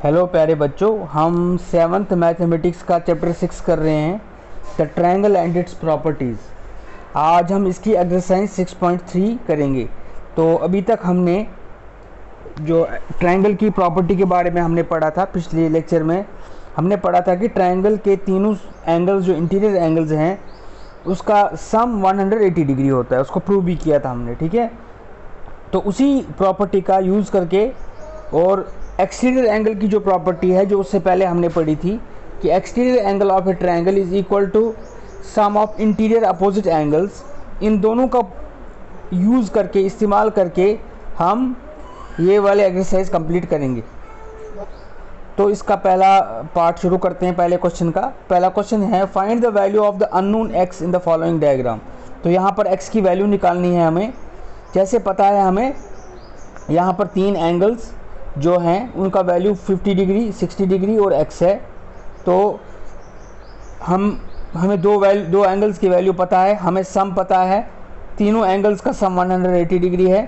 Hello प्यारे बच्चों, हम सेवन्थ मैथमेटिक्स का चैप्टर 6 कर रहे हैं, the triangle and it's properties. आज हम इसकी एक्सरसाइज 6.3 करेंगे। तो अभी तक हमने जो ट्रायंगल की प्रॉपर्टी के बारे में हमने पढ़ा था, पिछले लेक्चर में हमने पढ़ा था कि ट्रायंगल के तीनों एंगल्स जो इंटीरियर एंगल्स हैं उसका सम 180 डिग्री होता है। उसको प्रूव भी किया था हमने, ठीक है। तो उसी प्रॉपर्टी का यूज़ करके और एक्सटीरियर एंगल की जो प्रॉपर्टी है जो उससे पहले हमने पढ़ी थी कि exterior angle of a triangle is equal to sum of interior opposite angles. इन दोनों का यूज़ करके, इस्तेमाल करके हम ये वाले एक्सरसाइज कंप्लीट करेंगे। तो इसका पहला पार्ट शुरू करते हैं। पहले क्वेश्चन का पहला क्वेश्चन है, find the value of the unknown x in the following diagram. तो यहाँ पर एक्स की वैल्यू निकालनी है हमें। जैसे पता है हमें यहाँ पर तीन एंगल्स जो हैं उनका वैल्यू 50 डिग्री, 60 डिग्री और x है। तो हमें दो एंगल्स की वैल्यू पता है, हमें सम पता है, तीनों एंगल्स का सम 180 डिग्री है।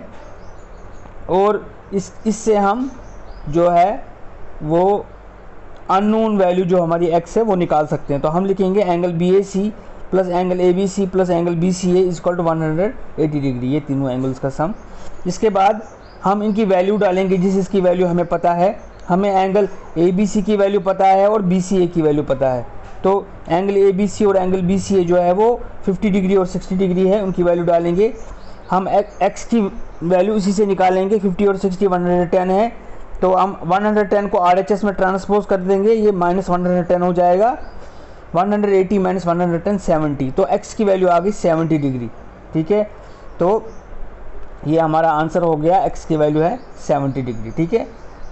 और इससे हम जो है वो अननोन वैल्यू जो हमारी x है वो निकाल सकते हैं। तो हम लिखेंगे angle BAC plus angle ABC plus angle BCA is equal to 180 degree, ये तीनों एंगल्स का सम। इसके बाद हम इनकी वैल्यू डालेंगे जिसकी वैल्यू हमें पता है। हमें एंगल ABC की वैल्यू पता है और BCA की वैल्यू पता है। तो एंगल ABC और एंगल BCA जो है वो 50 डिग्री और 60 डिग्री है, उनकी वैल्यू डालेंगे। हम x की वैल्यू इसी से निकालेंगे, 50 और 60 110 है। तो हम 110 को RHS में ट्रांसपोज कर देंगे, ये माइनस 110 हो जाएगा। 180 माइनस 110 70। तो x की वैल्यू आ गई 70 डिग्री, ठीक है। तो ये हमारा आंसर हो गया, x की वैल्यू है 70 डिग्री, ठीक है।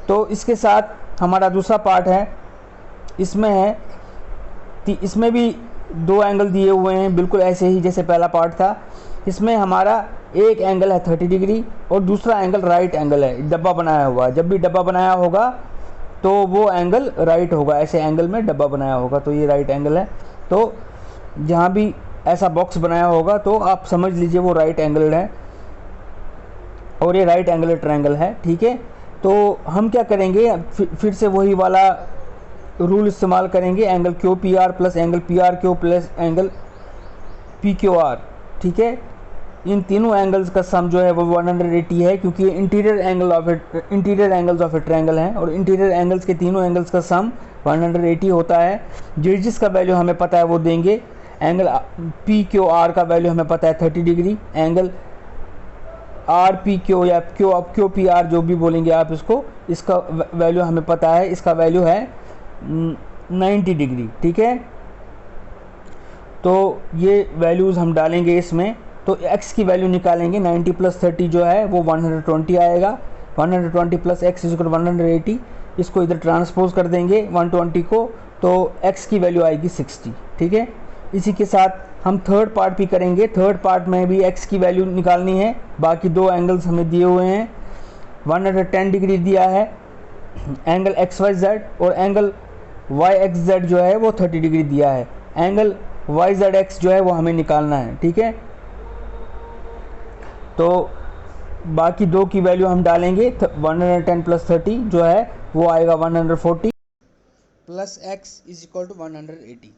तो इसके साथ हमारा दूसरा पार्ट है, इसमें है इसमें भी दो एंगल दिए हुए हैं, बिल्कुल ऐसे ही जैसे पहला पार्ट था। इसमें हमारा एक एंगल है 30 डिग्री और दूसरा एंगल राइट एंगल है, डब्बा बनाया हुआ है। जब भी डब्बा बनाया होगा तो वो एंगल राइट होगा, ऐसे एंगल में डब्बा बनाया होगा तो ये राइट एंगल है। तो जहाँ भी ऐसा बॉक्स बनाया होगा तो आप समझ लीजिए वो राइट एंगल है और ये राइट एंगल ट्रायंगल है, ठीक है। तो हम क्या करेंगे, फिर से वही वाला रूल इस्तेमाल करेंगे, angle QPR plus angle PRQ plus angle PQR, ठीक है। इन तीनों एंगल्स का सम जो है वो 180 है, क्योंकि interior angles of a triangle हैं और इंटीरियर एंगल्स के तीनों एंगल्स का सम 180 होता है। जिसका वैल्यू हमें पता है वो देंगे। एंगल PQR का वैल्यू हमें पता है 30 डिग्री, एंगल RPQ या QPR जो भी बोलेंगे आप इसको, इसका वैल्यू हमें पता है, इसका वैल्यू है 90 डिग्री, ठीक है। तो ये वैल्यूज़ हम डालेंगे इसमें। तो x की वैल्यू निकालेंगे, 90 प्लस 30 जो है वो 120 आएगा। 120 प्लस x इज 180, इसको इधर ट्रांसपोज कर देंगे 120 को, तो x की वैल्यू आएगी 60, ठीक है। इसी के साथ हम थर्ड पार्ट भी करेंगे। थर्ड पार्ट में भी x की वैल्यू निकालनी है। बाकी दो एंगल्स हमें दिए हुए हैं, 110 डिग्री दिया है एंगल XYZ और एंगल YXZ जो है वो 30 डिग्री दिया है। एंगल YZX जो है वो हमें निकालना है, ठीक है। तो बाकी दो की वैल्यू हम डालेंगे, 110 प्लस 30 जो है वो आएगा 140 plus x is equal to 180।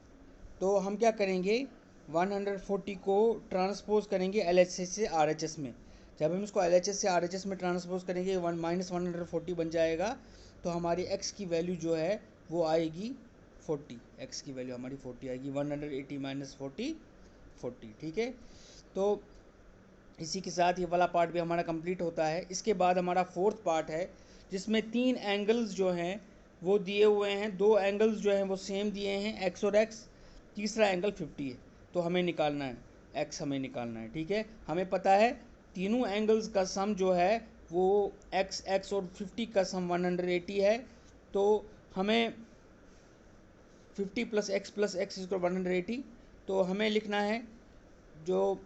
तो हम क्या करेंगे, 140 को ट्रांसपोज करेंगे LHS से RHS में। जब हम इसको LHS से RHS में ट्रांसपोज करेंगे माइनस 140 बन जाएगा। तो हमारी x की वैल्यू जो है वो आएगी 40, x की वैल्यू हमारी 40 आएगी, 180 माइनस 40 40, ठीक है। तो इसी के साथ ये वाला पार्ट भी हमारा कंप्लीट होता है। इसके बाद हमारा फोर्थ पार्ट है जिसमें तीन एंगल्स जो हैं वो दिए हुए हैं। दो एंगल्स जो हैं वो सेम दिए हैं, x और x, तीसरा एंगल 50 है। तो हमें निकालना है x, हमें निकालना है, ठीक है। हमें पता है तीनों एंगल्स का सम जो है वो x और 50 का सम 180 है। तो हमें 50 प्लस x इसको 180, तो हमें लिखना है जो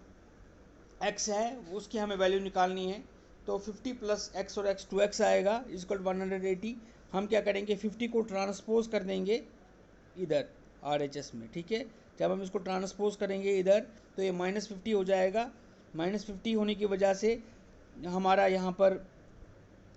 x है उसकी हमें वैल्यू निकालनी है। तो 50 प्लस x और x 2x आएगा इक्वल 180। हम क्या करेंगे, 50 को ट्रांसपोज कर देंगे इधर RHS में, ठीक है। जब हम इसको ट्रांसपोज करेंगे इधर तो ये -50 हो जाएगा। -50 होने की वजह से हमारा यहाँ पर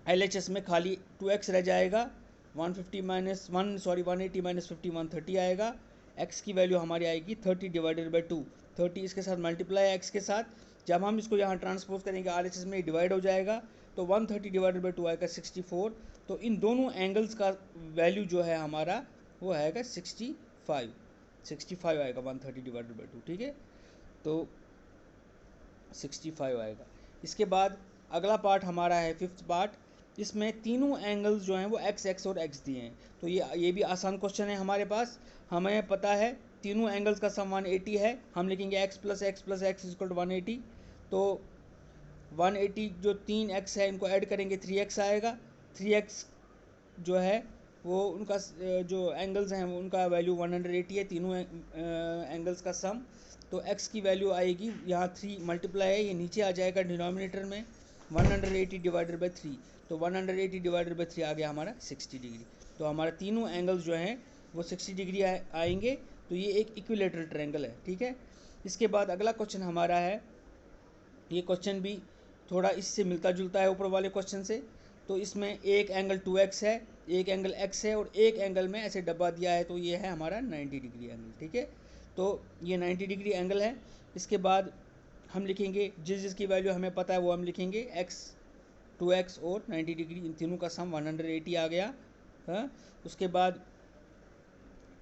LHS में खाली 2x रह जाएगा। 180 माइनस 50 130 आएगा। x की वैल्यू हमारी आएगी 30 डिवाइडेड बाई 2, 30 इसके साथ मल्टीप्लाई है x के साथ। जब हम इसको यहाँ ट्रांसपोज करेंगे RHS में डिवाइड हो जाएगा, तो 130 डिवाइडेड बाई 2 आएगा 64। तो इन दोनों एंगल्स का वैल्यू जो है हमारा वो आएगा 65 आएगा 130 डिवाइडेड बाई 2, ठीक है। तो 65 आएगा। इसके बाद अगला पार्ट हमारा है फिफ्थ पार्ट, इसमें तीनों एंगल्स जो हैं वो x और x दिए हैं। तो ये भी आसान क्वेश्चन है हमारे पास। हमें पता है तीनों एंगल्स का सम 180 है, हम लिखेंगे x plus x plus x equal to 180। तो 180 जो 3x है इनको ऐड करेंगे 3x आएगा। 3x जो है वो उनका जो एंगल्स हैं उनका वैल्यू 180 है, तीनों एंगल्स का सम। तो x की वैल्यू आएगी, यहाँ 3 मल्टीप्लाई है, ये नीचे आ जाएगा डिनोमिनेटर में, 180 डिवाइडेड बाई 3। तो 180 डिवाइडेड बाई 3 आ गया हमारा 60 डिग्री। तो हमारा तीनों एंगल्स जो हैं वो 60 डिग्री आएंगे। तो ये एक इक्विलेटरल ट्रायंगल है, ठीक है। इसके बाद अगला क्वेश्चन हमारा है, ये क्वेश्चन भी थोड़ा इससे मिलता जुलता है ऊपर वाले क्वेश्चन से। तो इसमें एक एंगल 2x है, एक एंगल x है और एक एंगल में ऐसे डब्बा दिया है, तो ये है हमारा 90 डिग्री एंगल, ठीक है। तो ये 90 डिग्री एंगल है। इसके बाद हम लिखेंगे जिसकी वैल्यू हमें पता है वो हम लिखेंगे, x 2x और 90 डिग्री, इन तीनों का सम 180 आ गया। हाँ, उसके बाद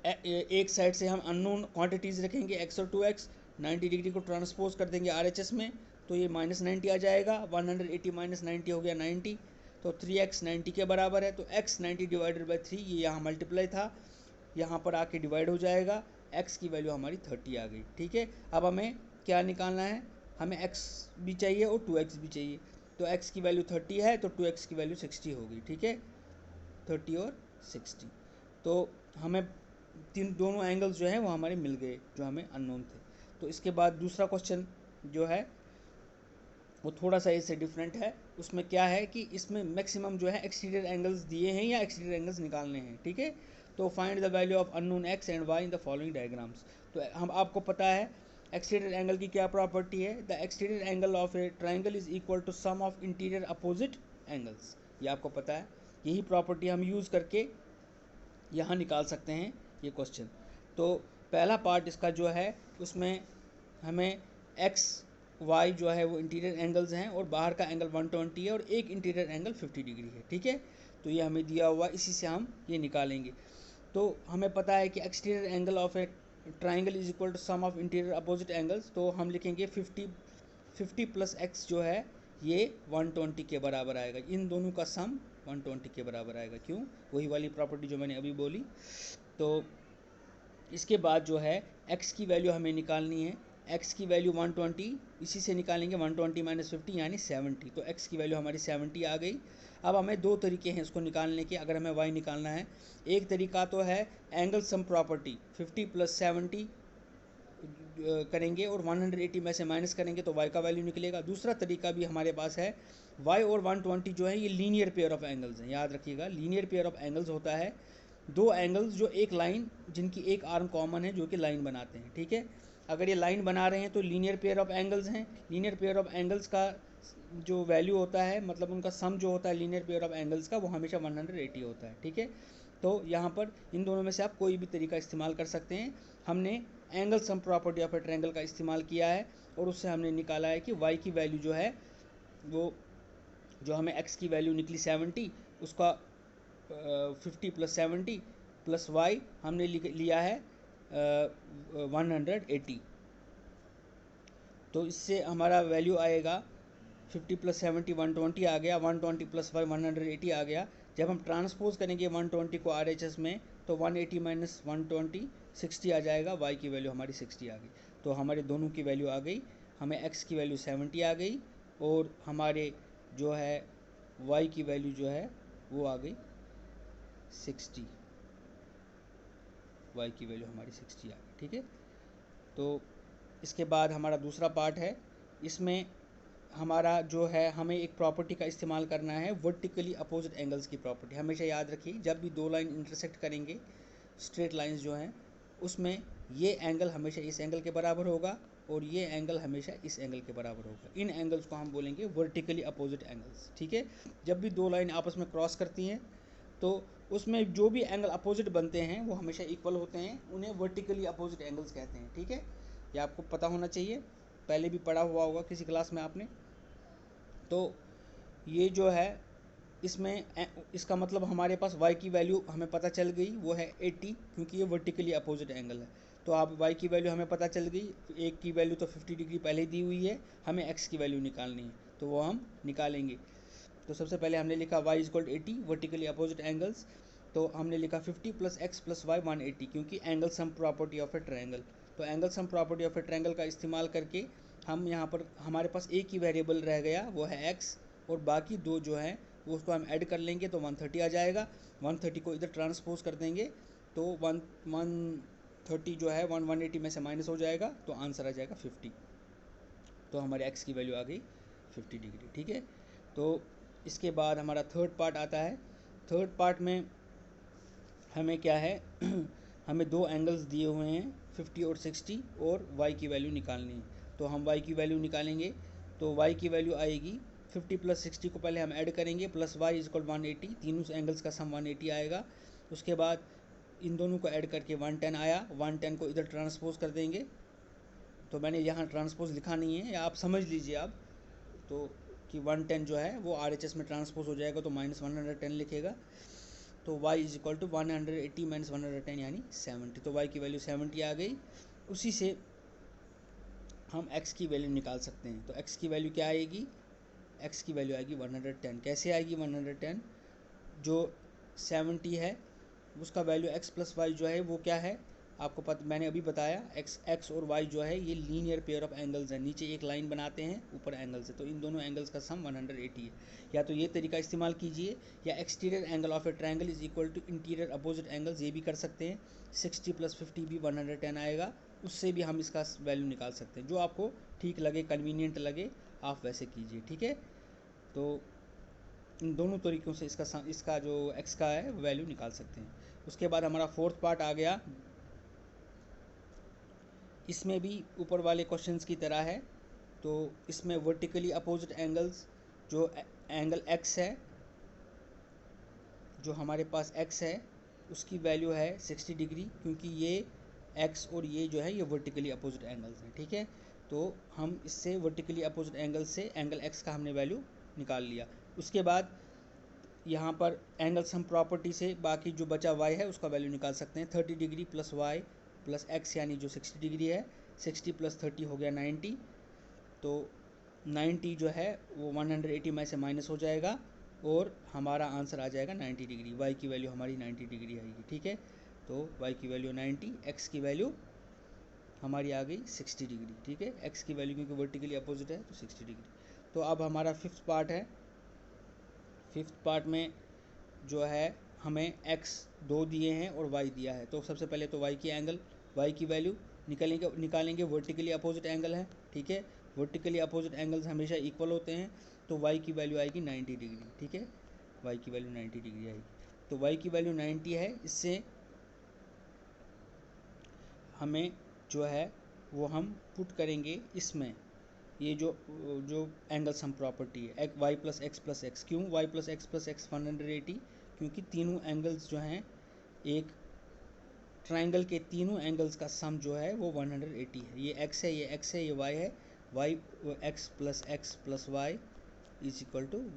एक साइड से हम अननोन क्वांटिटीज़ रखेंगे x और 2x, 90 डिग्री को ट्रांसपोज कर देंगे RHS में, तो ये -90 आ जाएगा। 180 माइनस 90 हो गया 90। तो 3x 90 के बराबर है। तो x 90 डिवाइडेड बाई 3, ये यहाँ मल्टीप्लाई था, यहाँ पर आके डिवाइड हो जाएगा। x की वैल्यू हमारी 30 आ गई, ठीक है। अब हमें क्या निकालना है, हमें x भी चाहिए और 2x भी चाहिए। तो x की वैल्यू 30 है तो 2x की वैल्यू 60 हो गई, ठीक है। 30 और 60, तो हमें दोनों एंगल्स जो हैं वो हमारे मिल गए जो हमें अननोन थे। तो इसके बाद दूसरा क्वेश्चन जो है वो थोड़ा सा इससे डिफरेंट है। उसमें क्या है कि इसमें मैक्सिमम जो है एक्सटीरियर एंगल्स दिए हैं या एक्सटीरियर एंगल्स निकालने हैं, ठीक है। तो find the value of unknown x and y in the following diagrams. तो हम आपको पता है एक्सटीरियर एंगल की क्या प्रॉपर्टी है, the exterior angle of a triangle is equal to sum of interior opposite angles. ये आपको पता है, यही प्रॉपर्टी हम यूज़ करके यहाँ निकाल सकते हैं ये क्वेश्चन। तो पहला पार्ट इसका जो है उसमें हमें x y जो है वो इंटीरियर एंगल्स हैं और बाहर का एंगल 120 है और एक इंटीरियर एंगल 50 डिग्री है, ठीक है। तो ये हमें दिया हुआ, इसी से हम ये निकालेंगे। तो हमें पता है कि exterior angle of a triangle is equal to sum of interior opposite angles. तो हम लिखेंगे 50 प्लस x जो है ये 120 के बराबर आएगा। इन दोनों का सम 120 के बराबर आएगा। क्यों? वही वाली प्रॉपर्टी जो मैंने अभी बोली। तो इसके बाद जो है x की वैल्यू हमें निकालनी है, x की वैल्यू 120, इसी से निकालेंगे 120 माइनस 50 यानी 70। तो x की वैल्यू हमारी 70 आ गई। अब हमें दो तरीके हैं इसको निकालने के, अगर हमें y निकालना है। एक तरीका तो है एंगल सम प्रॉपर्टी, 50 प्लस 70 करेंगे और 180 में से माइनस करेंगे तो y का वैल्यू निकलेगा। दूसरा तरीका भी हमारे पास है, y और 120 जो है ये लीनियर पेयर ऑफ एंगल्स हैं, याद रखिएगा। लीनियर पेयर ऑफ एंगल्स होता है दो एंगल्स जो एक लाइन, जिनकी एक आर्म कॉमन है, जो कि लाइन बनाते हैं, ठीक है। अगर ये लाइन बना रहे हैं तो लीनियर पेयर ऑफ एंगल्स हैं। लीनियर पेयर ऑफ एंगल्स का जो वैल्यू होता है, मतलब उनका सम जो होता है लीनियर पेयर ऑफ एंगल्स का, वो हमेशा 180 होता है, ठीक है। तो यहाँ पर इन दोनों में से आप कोई भी तरीका इस्तेमाल कर सकते हैं। हमने angle sum property of a triangle का इस्तेमाल किया है और उससे हमने निकाला है कि y की वैल्यू जो है वो, जो हमें x की वैल्यू निकली 70, उसका 50 प्लस 70 प्लस y हमने लिया है 180। तो इससे हमारा वैल्यू आएगा 50 प्लस 70 120 आ गया, 120 प्लस 5 180 आ गया। जब हम ट्रांसपोज करेंगे 120 को RHS में तो 180 माइनस 120 60 आ जाएगा, y की वैल्यू हमारी 60 आ गई। तो हमारे दोनों की वैल्यू आ गई, हमें x की वैल्यू 70 आ गई और हमारे जो है y की वैल्यू जो है वो आ गई 60, y की वैल्यू हमारी 60 आ गई, ठीक है। तो इसके बाद हमारा दूसरा पार्ट है, इसमें हमारा जो है हमें एक प्रॉपर्टी का इस्तेमाल करना है, वर्टिकली अपोजिट एंगल्स की प्रॉपर्टी। हमेशा याद रखिए जब भी दो लाइन इंटरसेक्ट करेंगे, स्ट्रेट लाइंस जो हैं, उसमें ये एंगल हमेशा इस एंगल के बराबर होगा और ये एंगल हमेशा इस एंगल के बराबर होगा। इन एंगल्स को हम बोलेंगे वर्टिकली अपोजिट एंगल्स, ठीक है। जब भी दो लाइन आपस में क्रॉस करती हैं तो उसमें जो भी एंगल अपोजिट बनते हैं वो हमेशा इक्वल होते हैं, उन्हें वर्टिकली अपोजिट एंगल्स कहते हैं। ठीक है, ये आपको पता होना चाहिए, पहले भी पढ़ा हुआ होगा किसी क्लास में आपने। तो ये जो है इसमें इसका मतलब हमारे पास y की वैल्यू हमें पता चल गई, वो है 80, क्योंकि ये वर्टिकली अपोजिट एंगल है। तो आप y की वैल्यू हमें पता चल गई, एक की वैल्यू तो 50 डिग्री पहले दी हुई है, हमें x की वैल्यू निकालनी है, तो वो हम निकालेंगे। तो सबसे पहले हमने लिखा y = 80 वर्टिकली अपोजिट एंगल्स, तो हमने लिखा 50 + x + y 180, क्योंकि angle sum property of a triangle. तो angle sum property of a triangle का इस्तेमाल करके हम यहाँ पर हमारे पास एक ही वेरिएबल रह गया, वो है x, और बाकी दो जो हैं वो उसको हम ऐड कर लेंगे तो 130 आ जाएगा। 130 को इधर ट्रांसपोज कर देंगे तो 130 जो है 180 में से माइनस हो जाएगा, तो आंसर आ जाएगा 50। तो हमारे x की वैल्यू आ गई 50 डिग्री। ठीक है, तो इसके बाद हमारा थर्ड पार्ट आता है। थर्ड पार्ट में हमें क्या है हमें दो एंगल्स दिए हुए हैं 50 और 60, और y की वैल्यू निकालनी है। तो हम y की वैल्यू निकालेंगे, तो y की वैल्यू आएगी 50 + 60 को पहले हम ऐड करेंगे, प्लस y = 180, तीनों एंगल्स का सम 180 आएगा। उसके बाद इन दोनों को ऐड करके 110 आया, 110 को इधर ट्रांसपोज कर देंगे। तो मैंने यहाँ ट्रांसपोज लिखा नहीं है, या आप समझ लीजिए आप, तो कि 110 जो है वो RHS में ट्रांसपोज हो जाएगा, तो -110 लिखेगा। तो y = 180 - 110 यानी 70, तो y की वैल्यू 70 आ गई। उसी से हम x की वैल्यू निकाल सकते हैं। तो x की वैल्यू क्या आएगी, x की वैल्यू आएगी 110। कैसे आएगी 110, जो 70 है उसका वैल्यू x + y जो है वो क्या है आपको पता, मैंने अभी बताया, x और y जो है ये लीनियर पेयर ऑफ एंगल्स हैं, नीचे एक लाइन बनाते हैं ऊपर एंगल से, तो इन दोनों एंगल्स का सम 180 है। या तो ये तरीका इस्तेमाल कीजिए, या exterior angle of a triangle is equal to interior opposite angles, ये भी कर सकते हैं। 60 + 50 भी 110 आएगा, उससे भी हम इसका वैल्यू निकाल सकते हैं। जो आपको ठीक लगे, कन्वीनियंट लगे, आप वैसे कीजिए। ठीक है, तो इन दोनों तरीक़ों से इसका जो x का है वैल्यू निकाल सकते हैं। उसके बाद हमारा फोर्थ पार्ट आ गया, इसमें भी ऊपर वाले क्वेश्चंस की तरह है। तो इसमें वर्टिकली अपोजिट एंगल्स, जो एंगल x है, जो हमारे पास x है उसकी वैल्यू है 60 डिग्री, क्योंकि ये x और ये जो है ये वर्टिकली अपोजिट एंगल्स हैं। ठीक है, तो हम इससे वर्टिकली अपोजिट एंगल से एंगल x का हमने वैल्यू निकाल लिया। उसके बाद यहाँ पर एंगल सम प्रॉपर्टी से बाकी जो बचा y है उसका वैल्यू निकाल सकते हैं। 30 डिग्री + y + x यानी जो 60 डिग्री है, 60 + 30 हो गया 90, तो 90 जो है वो 180 में से माइनस हो जाएगा, और हमारा आंसर आ जाएगा 90 डिग्री। y की वैल्यू हमारी 90 डिग्री आएगी। ठीक है, तो y की वैल्यू 90, x की वैल्यू हमारी आ गई 60 डिग्री। ठीक है, x की वैल्यू क्योंकि वर्टिकली अपोजिट है तो 60 डिग्री। तो अब हमारा फिफ्थ पार्ट है। फिफ्थ पार्ट में जो है हमें x 2 दिए हैं और y दिया है, तो सबसे पहले तो y की वैल्यू निकालेंगे वर्टिकली अपोजिट एंगल है। ठीक है, वर्टिकली अपोजिट एंगल्स हमेशा इक्वल होते हैं, तो y की वैल्यू आएगी 90 डिग्री। ठीक है, y की वैल्यू 90 डिग्री आएगी, तो y की वैल्यू 90 है। इससे हमें जो है वो हम पुट करेंगे इसमें, ये जो एंगल सम प्रॉपर्टी है y + x + x। क्यों y + x + x 180, क्योंकि तीनों एंगल्स जो हैं, एक ट्रायंगल के तीनों एंगल्स का सम जो है वो 180 है। ये x है, ये x है, ये y है, y x + x + y =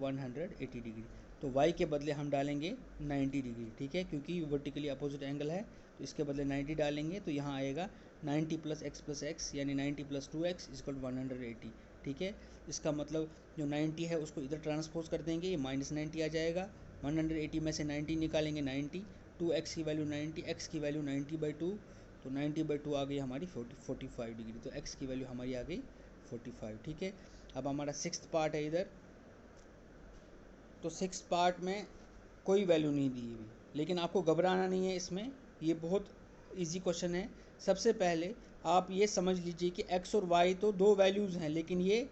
180 degree. तो y के बदले हम डालेंगे 90 डिग्री। ठीक है, क्योंकि वर्टिकली अपोजिट एंगल है, तो इसके बदले 90 डालेंगे, तो यहाँ आएगा 90 + x + x यानी 90 + 2x = 180। ठीक है, इसका मतलब जो 90 है उसको इधर ट्रांसपोज कर देंगे, ये -90 आ जाएगा। 180 में से 90 निकालेंगे 90, 2x की वैल्यू 90, x की वैल्यू 90/2, तो 90/2 आ गई हमारी 45 डिग्री। तो x की वैल्यू हमारी आ गई 45। ठीक है, अब हमारा सिक्स्थ पार्ट है इधर। तो सिक्स्थ पार्ट में कोई वैल्यू नहीं दी हुई, लेकिन आपको घबराना नहीं है इसमें, ये बहुत इजी क्वेश्चन है। सबसे पहले आप ये समझ लीजिए कि x और y तो दो वैल्यूज़ हैं, लेकिन ये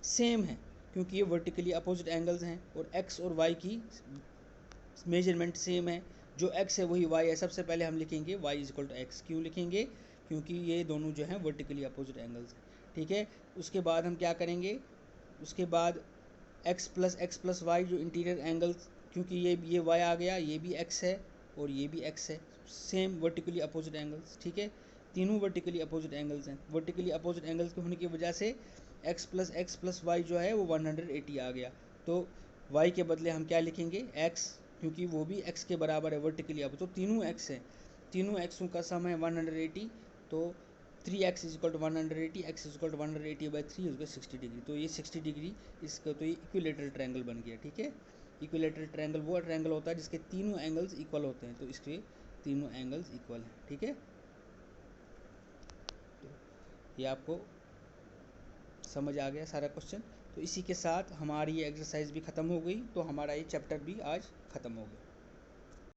सेम है, क्योंकि ये वर्टिकली अपोजिट एंगल्स हैं, और x और y की मेजरमेंट सेम है। जो x है वही y है। सबसे पहले हम लिखेंगे y = x। क्यों लिखेंगे, क्योंकि ये दोनों जो हैं वर्टिकली अपोजिट एंगल्स हैं। ठीक है, उसके बाद हम क्या करेंगे, उसके बाद x + x + y जो इंटीरियर एंगल्स क्योंकि ये y आ गया, ये भी x है और ये भी x है, सेम वर्टिकली अपोजिट एंगल्स, ठीक है। तीनों वर्टिकली अपोजिट एंगल्स हैं। वर्टिकली अपोजिट एंगल्स के होने की वजह से x प्लस y जो है वो 180 आ गया। तो y के बदले हम क्या लिखेंगे, x, क्योंकि वो भी x के बराबर है वर्टिकली अपोजिट। तो तीनों x हैं, तीनों xों का सम है 180। तो 3x is equal to 180, x is equal to 180/3 उसका 60 डिग्री। तो ये 60 डिग्री इसका, तो ये इक्विलेटरल ट्रायंगल बन गया, ठीक है। इक्विलेटरल ट्रायंगल वो ट्रायंगल होता है जिसके तीनों एंगल्स इक्वल होते हैं, तो इसके तीनों एंगल्स इक्वल हैं, ठीक है। तो ये आपको समझ आ गया सारा क्वेश्चन। तो इसी के साथ हमारी ये एक्सरसाइज भी ख़त्म हो गई, तो हमारा ये चैप्टर भी आज ख़त्म हो गया।